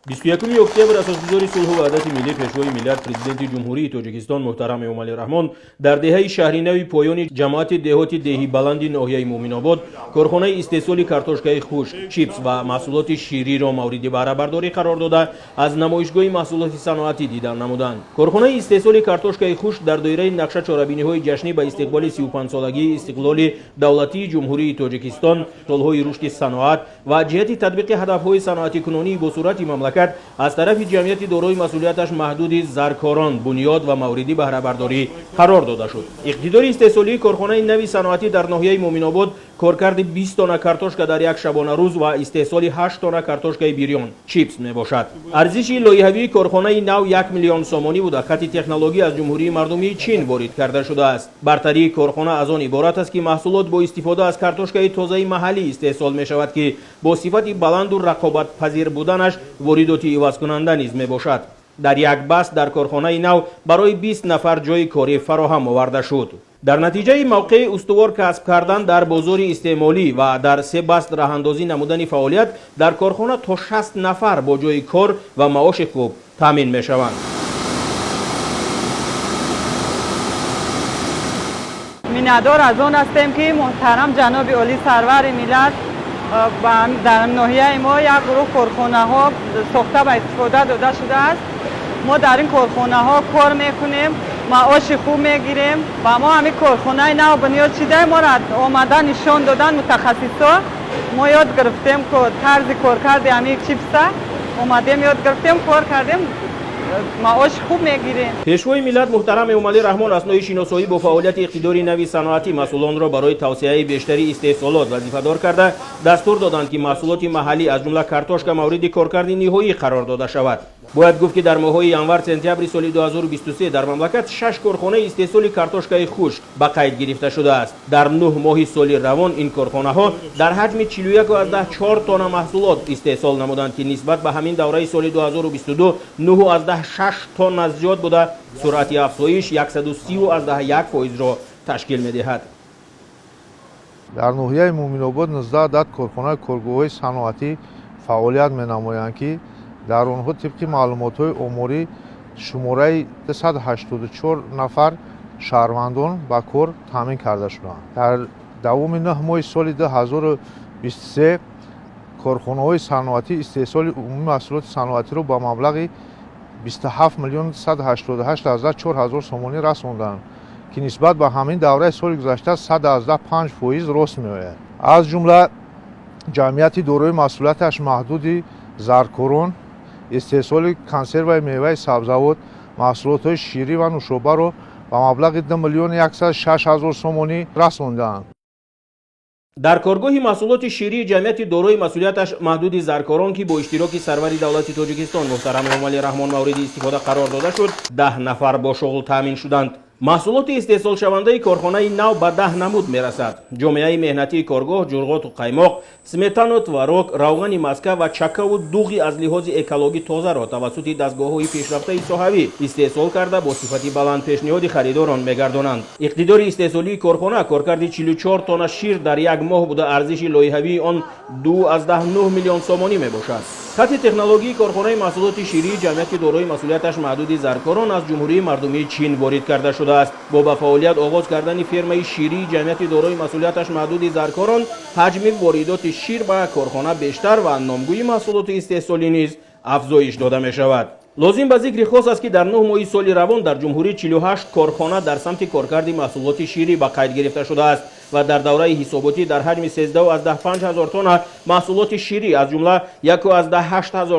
21 اکتبر اساسگزار صلح و وحدت ملی پیشوای ملت پرزیدنت جمهوری تاجیکستان محترم امامعلی رحمان در دهه شهری نوی پایان جماعت دهاتی دهی بلند ناحیه مومن آباد کارخانه استحصال کارتوشکای خشک، چیپس و محصولات شیری را مورد بهره برداری قرار داده از نمایشگاه محصولات صنعتی دیدار نمودند. کارخانه استحصال کارتوشکای خشک در دایره نقشه چهاربینی‌های جشنی به استقبال 35 سالگی استقلال دولتی جمهوری تاجیکستان، سالهای رشد صنعت و جهت تطبیق هدف‌های صنعتی کنونی با صورت مملکت از طرف جمعیت دارای مسئولیتش محدود زرکاران بنیاد و موردی بهره برداری قرار داده شد. اقتدار استحصالی کارخانه نوی صنعتی در ناحیه مومن آباد کارکرد 20 تن کارتوشکا در یک شبانه روز و استحصال 8 تن کارتوشکای بیریون چیپس میباشد. ارزش لایحه‌ای کارخانه نو 1 میلیون سومانی بوده. خط تکنولوژی از جمهوری مردمی چین وارد کرده شده است. برتری کارخانه از آن عبارت است که محصولات با استفاده از کارتوشکای تازه محلی استحصال می شود که با صفت بلند و رقابت پذیر بودنش واردات عوض کننده نیز می باشد. در یک بست در کارخانه نو برای 20 نفر جای کاری فراهم آورده شد. در نتیجه موقع استوار کسب کردن در بازار استعمالی و در 3 بست راهاندازی نمودن فعالیت در کارخانه تا 60 نفر با جای کار و معاش خوب تامین می شوند. مینه‌دار از آن هستیم که محترم جناب عالی سرور ملت در ناحیه ما یک گروه کارخانه ها ساخته به استفاده داده شده است. ما در این کارخانه ها کار میکنیم، معاش خوب میگیریم و ما همین کارخانه نو بنیاد شده ما را آمده نشان دادن متخصصا. ما یاد گرفتیم که طرز کار کرده همین چیپس اومدیم یاد گرفتیم کار کردیم، معاش خوب میگیریم. پیشوای ملت محترم امامعلی رحمان اثنای شناسایی با فعالیت اقتدار نوی صنعتی مسئولان را برای توسعه بیشتری استحصالات وظیفه‌دار کرده دستور دادند که محصولات محلی از جمله کارتوشکا مورد کارکرد نهایی قرار داده شود. باید گفت که در ماه‌های ینور سپتامبر سال 2023 در مملکت 6 کارخانه استحصال کارتوشکای خشک به قید گرفته شده است. در 9 ماه سال روان این کارخانه ها در حجم 41.4 تن محصولات استحصال نمودند که نسبت به همین دوره سال 2022 9.6 تن از زیاد بوده. سرعت افزایش 130.1% را تشکیل می‌دهد. در ناحیه مومن آباد 19 عدد کارخانه کارگروه‌های صنعتی فعالیت می‌نمایند که در آنها طبق معلومات‌های آماری شماره 184 نفر شهروندان به کار تامین کرده شدند. در دوام 9 ماه سال 2023 کارخانه‌های صنعتی استحصال عمومی محصولات صنعتی را با مبلغ 27 میلیون 188,400 سومانی رساندند که نسبت به همین دوره سال گذشته 115% رشد می‌یابد. از جمله جمعیت دارای مسئولیتش محدود زرکاران استحصال کنسرو میوه سبزیجات، محصولات شیری و نوشابه را با مبلغ 2 میلیون 106,000 سومانی رساندند. در کارگاه محصولات شیری جمعیت دارای مسئولیتش محدود زرکاران که با اشتراک سرور دولت تاجیکستان محترم امامعلی رحمان مورد استفاده قرار داده شد 10 نفر با شغل تامین شدند. محصولات استحصال شونده کارخانه نو به 10 نمود میرسد. جامعه مهنتی کارگاه جرغات و قیماق، سمتان و تواروک، روغن مسکه و چکه و دوغی از لحاظ اکولوژی تازه را توسط دستگاه‌های پیشرفته صحوی استحصال کرده با صفت بلند پیشنهاد خریداران میگردانند. اقتدار استحصالی کارخانه کارکرد 44 تن شیر در یک ماه بوده. ارزش لایحه‌ای آن 2.9 میلیون سومانی میباشد. خط تکنولوژی کارخانه محصولات شیری جمعیت دارای مسئولیتش محدود زرکاران از جمهوری مردمی چین وارد کرده شده است. با به فعالیت آغاز کردن فرمای شیری جمعیت دارای مسئولیتش محدود زرکاران حجم واردات شیر به کارخانه بیشتر و نامگوی محصولات استحصالی نیز افزایش داده می شود. لازم به ذکر خاص است که در 9 ماه سال روان در جمهوری 48 کارخانه در سمت کارکرد محصولات شیری به قید گرفته شده است و در دوره حساباتی در حجم 13.5 تن محصولات شیری از جمله 1.8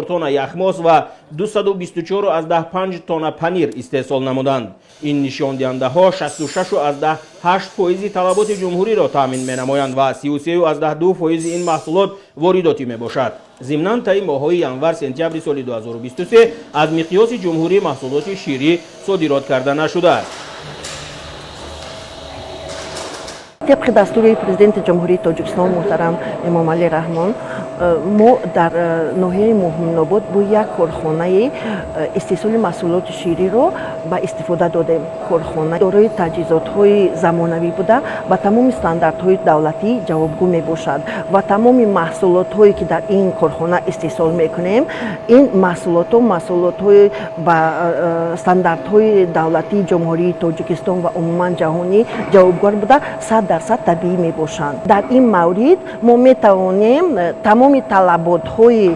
تن یخماس و 224.5 تن پنیر استحصال نمودند. این نشان دهنده ها 66.8% طلبات جمهوری را تامین می نمایند و 33.2% این محصولات وارداتی می باشد. ضمناً طی ماه‌های ینور سپتامبر سال 2023 از مقیاس جمهوری محصولات شیری صادرات کرده نشده است. طبق دستور پرزیدنت جمهوری تاجیکستان محترم امامعلی رحمان ما در ناحیه مومن آباد با یک کارخانه استحصال محصولات شیری رو ба истифода додем. Корхона дорои таҷҳизотҳои замонавӣ буда ба тамоми стандартҳои давлатӣ ҷавобгӯ мебошад ва тамоми маҳсулотҳое ки дар ин корхона истеҳсол мекунем, ин маҳсулотҳои ба стандартҳои давлатии ҷумҳурии Тоҷикистон ва умуман ҷаҳонӣ ҷавобгор буда 100% табиӣ мебошанд. Дар ин маврид мо метавонем тамоми талаботҳои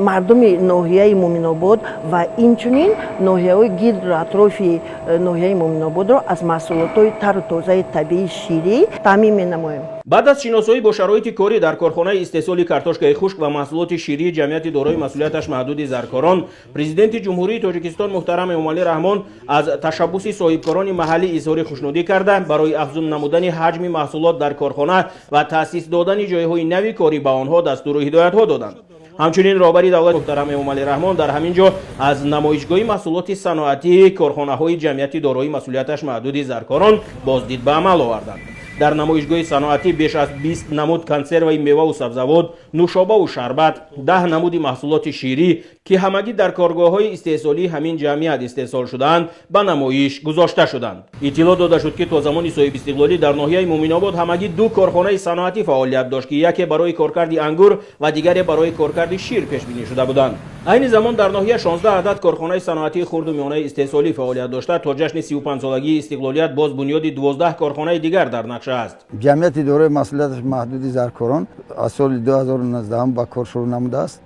мардуми ноҳияи Муъминобод ва инчунин ноҳияҳои гирду атрофи ноҳияи Муъминободро аз маҳсулотҳои тару тозаи табиии ширӣ таъмин менамоем. баъд аз шиносоӣ бо шароити корӣ дар корхонаи истеҳсоли картошкаи хушк ва маҳсулоти ширии ҷамъияти дорои масъулияташ маҳдуди Заркорон, президенти ҷумҳурии Тоҷикистон муҳтарам Эмомалӣ Раҳмон аз ташаббуси соҳибкорони маҳаллӣ изҳори хушнудӣ карда, барои афзун намудани ҳаҷми маҳсулот дар корхона ва таъсис додани ҷойҳои нави корӣ ба онҳо дастуру ҳидоятҳо доданд. ҳамчунин роҳбари давлат муҳтарам Эмомалӣ Раҳмон дар ҳамин ҷо аз намоишгоҳи маҳсулоти саноатии корхонаҳои ҷамъияти дорои масъулияташ маҳдуди Заркорон боздид ба амал оварданд. дар намоишгоҳи саноатӣ беш аз 20 намуд консерваи меваву сабзавот, нӯшобаву шарбат, 10 намуди маҳсулоти ширӣ ки ҳамагӣ дар коргоҳҳои истеҳсолии ҳамин ҷамъият истеҳсол шудаанд, ба намоиш гузошта шуданд. иттилоъ дода шуд ки то замони соҳибистиқлолӣ дар ноҳияи Муъминобод ҳамагӣ ду корхонаи саноатӣ фаъолият дошт ки яке барои коркарди ангур ва дигаре барои коркарди шир пешбинӣ шуда буданд. айни замон дар ноҳия 16 адад корхонаи саноатии хурду миёнаи истеҳсолӣ фаъолият дошта, то ҷашни 35-солагии истиқлолият боз бунёди 12 корхонаи дигар дар нақша аст. ҷамъияти дорои масъулияташ маҳдуди Заркорон аз соли 2019 ба кор шурӯъ намудааст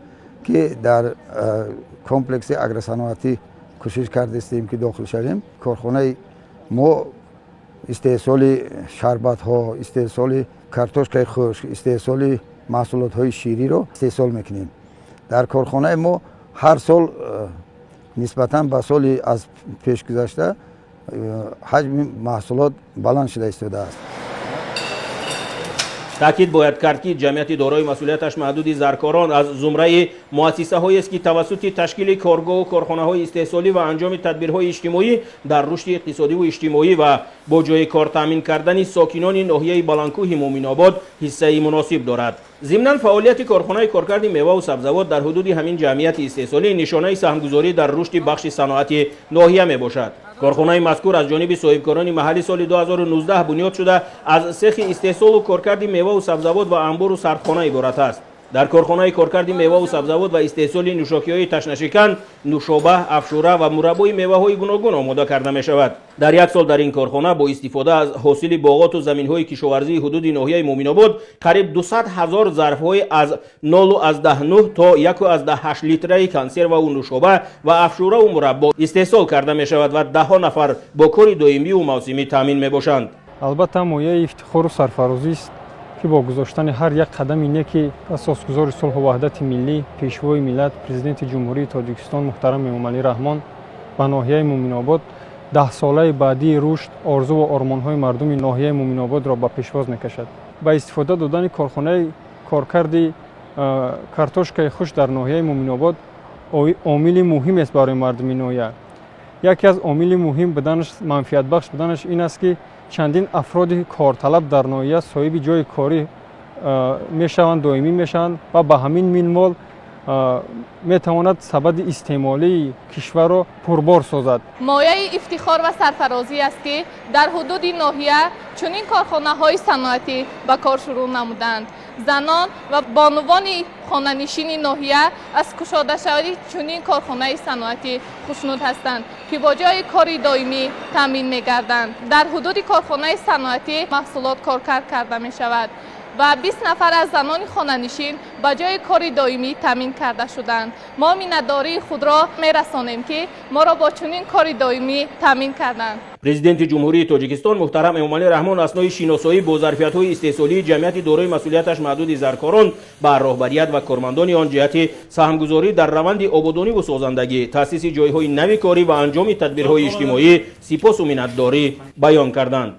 ки дар комплекси агросаноатӣ кӯшиш кардастем ки дохил шавем. Корхонаи мо истеҳсоли шарбатҳо, истеҳсоли картошкаи хушк, истеҳсоли маҳсулотҳои шириро истеҳсол мекунем. дар корхонаи мо ҳар сол нисбатан ба соли аз пешгузашта ҳаҷми маҳсулот баланд шуда истодааст. таъкид бояд кард ки ҷамъияти дорои масъулияташ маҳдуди Заркорон аз зумраи муассисаҳоест ки тавассути ташкили коргоҳу корхонаҳои истеҳсолӣ ва анҷоми тадбирҳои иҷтимоӣ дар рушди иқтисодиву иҷтимоӣ ва бо ҷои кор таъмин кардани сокинони ноҳияи Баландкӯҳи Муъминобод ҳиссаи муносиб дорад. зимнан фаъолияти корхонаи коркарди меваву сабзавот дар ҳудуди ҳамин ҷамъияти истеҳсолӣ нишонаи саҳмгузорӣ дар рушди бахши саноати ноҳия мебошад. корхонаи мазкур аз ҷониби соҳибкорони маҳаллӣ соли 2019 бунёд шуда аз сехи истеҳсолу коркарди меваву сабзавот ва амбуру сардхона иборат аст. дар корхонаи коркарди меваву сабзавот ва истеҳсоли нӯшокиҳои ташнашикан, нӯшоба, афшура ва мураббои меваҳои гуногун омода карда мешавад. дар як сол дар ин корхона бо истифода аз ҳосили боғоту заминҳои кишоварзии ҳудуди ноҳияи Муъминобод қариб 200 000 зарфҳои аз 0,9 то 1,8 литраи консерваву нӯшоба ва афшураву мураббо истеҳсол карда мешавад ва даҳҳо нафар бо кори доимиву мавсимӣ таъмин мебошанд. албатта мояи ифтихору сарфарозист ки бо гузоштани ҳар як қадами неки асосгузори сулҳу ваҳдати миллӣ, пешвои миллат, президенти ҷумҳурии Тоҷикистон муҳтарам Эмомалӣ Раҳмон ба ноҳияи Муъминобод 10 солаи баъдии рушд, орзу ва ормонҳои мардуми ноҳияи Муъминободро ба пешвоз мекашад. ба истифода додани корхонаи коркарди картошкаи хушк дар ноҳияи Муъминобод омили муҳимест барои мардуми ноҳия. яке аз омили муҳим буданаш, манфиатбахш буданаш ин аст ки чандин афроди корталаб дар ноҳия соҳиби ҷои корӣ мешаванд, доимӣ мешаванд ва ба ҳамин минвол метавонад сабаби истеъмолии кишварро пурбор созад. мояи ифтихор ва сарфарозӣ аст ки дар ҳудуди ноҳия чунин корхонаҳои саноатӣ ба кор шурӯъ намуданд. занон ва бонувони хонанишини ноҳия аз кушодашавии чунин корхонаи саноатӣ хушнуд ҳастанд ки бо ҷои кори доимӣ таъмин мегарданд. дар ҳудуди корхонаи саноатӣ маҳсулот коркар карда мешавад ва 20 нафар аз занони хонанишин ба ҷои кори доимӣ таъмин карда шуданд. мо миннатдории худро мерасонем ки моро бо чунин кори доимӣ таъмин карданд. президенти ҷумҳурии Тоҷикистон муҳтарам Эмомалӣ Раҳмон аснои шиносоӣ бо зарфиятҳои истеҳсолии ҷамъияти дорои масъулияташ маҳдуди Заркорон ба роҳбарият ва кормандони он ҷиҳати саҳмгузорӣ дар раванди ободониву созандагӣ, таъсиси ҷойҳои нави корӣ ва анҷоми тадбирҳои иҷтимоӣ сипосу миннатдорӣ баён карданд.